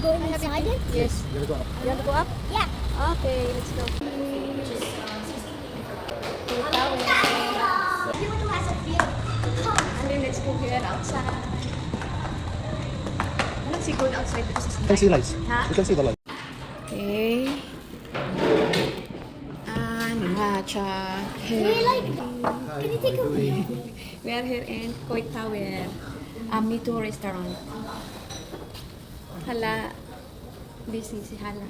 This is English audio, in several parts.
going inside it? Yes. You gotta go up. You want to go up? Yeah. Okay, let's go. Amimoto has a field. And then let's go here outside. Let's see, go outside because it's You can see lights. Huh? You can see the light. Okay. And matcha. Can you take a video? We are here in Kuwait Tower. Amimoto restaurant. Hala. Busy si Hala.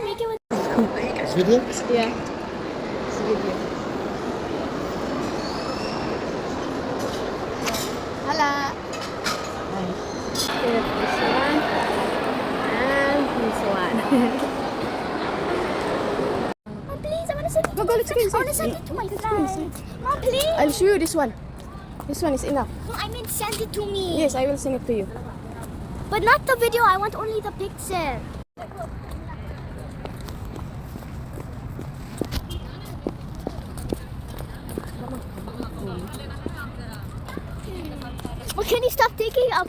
Make it with This video? Yeah. It's a video. Hala. Here, this one. And this one. Mom, please, I want to send it. Go, let's go I inside. want to send it to my friend. Mom, please. I'll show you this one. This one is enough. No, I mean send it to me. Yes, I will send it to you. But not the video. I want only the picture. Well, can you stop taking up?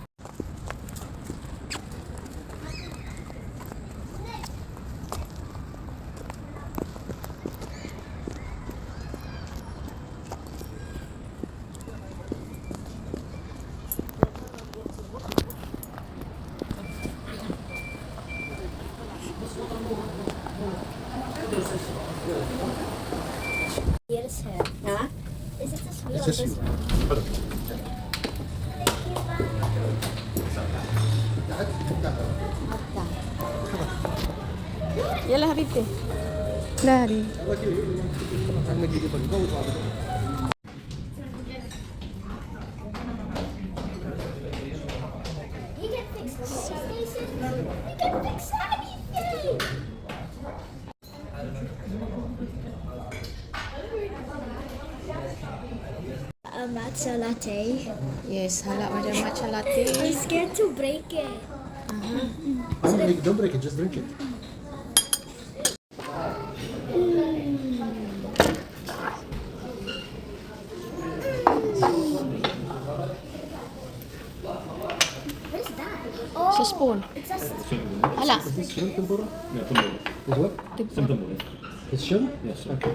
Yes, sir. Huh? Is it this It's just you. يلا حبيبتي. لا هذه. You can fix the station. You can fix anything. A matcha latte. Yes, hala macam matcha latte. I'm scared to break it. Don't break it, just drink it. What is that? Sa spoon. It's a Hala. Is this shrimp tempura? Yeah, tomorrow. Is what? Some tomorrow. It's shrimp? Yes. Okay.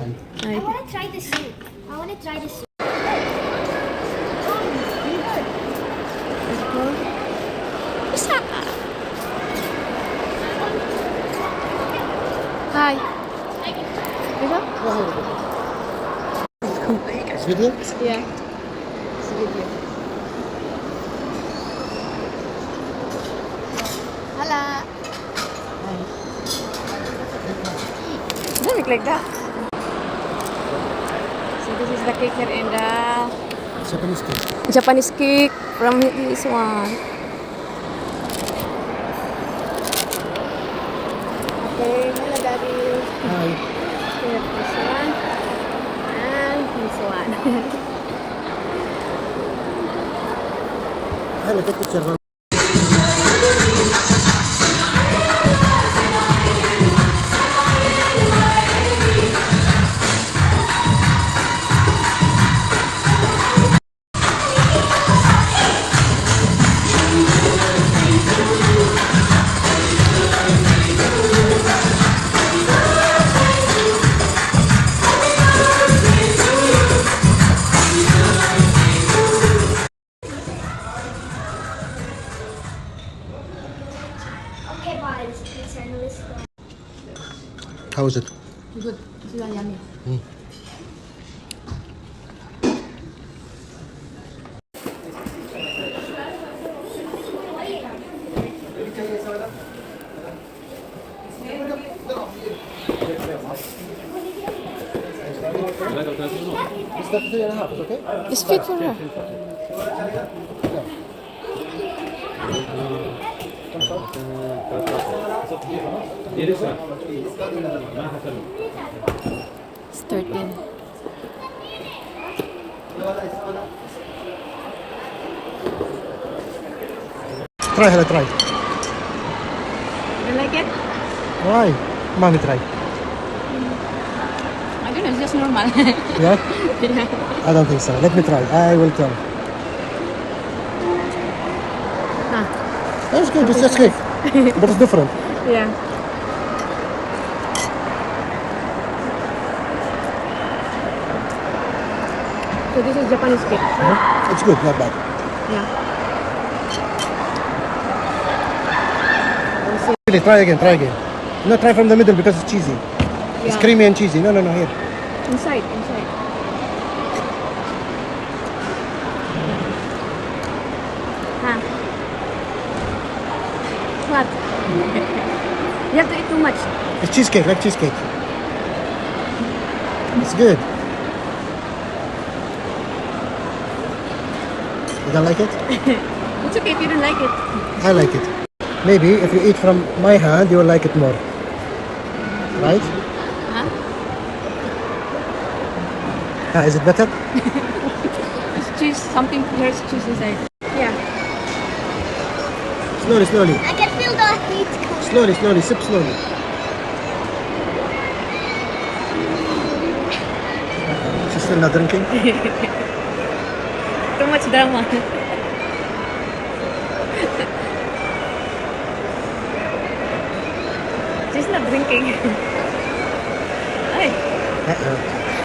And I want to try the soup. I want to try the soup. Isa ka. Hi. Diba? this video? Yeah. It's a video. Hala. Hi. Doesn't look like that. So this is the cake here in the Japanese cake. Japanese cake from this one. Okay, hello daddy. Hi. Here, this one. And this one. Hi, take a picture. Okay, guys. Let's handle this. How is it? Good. This is yummy. It's 33.5, it's okay? It's fit for her. It's 13. Try, Hala, try. You like it? Why? Mommy, try. I don't know, it's just normal. Yeah? Yeah. I don't think so. Let me try. I will try. Ah, That's good. It's just cake. But it's different. yeah. So this is Japanese cake. It's good, not bad. Yeah. Really, try again, try again. No, try from the middle because it's cheesy. It's Yeah. creamy and cheesy. No, here. Inside. Huh? What? You have to eat too much. It's cheesecake, like cheesecake. It's good. You don't like it? It's okay if you don't like it. I like it. Maybe if you eat from my hand, you will like it more. Right? Huh? Is it better? It's cheese, something, there's cheese inside. Yeah. Slowly. I can feel the heat coming. Slowly. Sip slowly. She's still not drinking? Too much drama. She's not drinking. Ay. Uh-uh.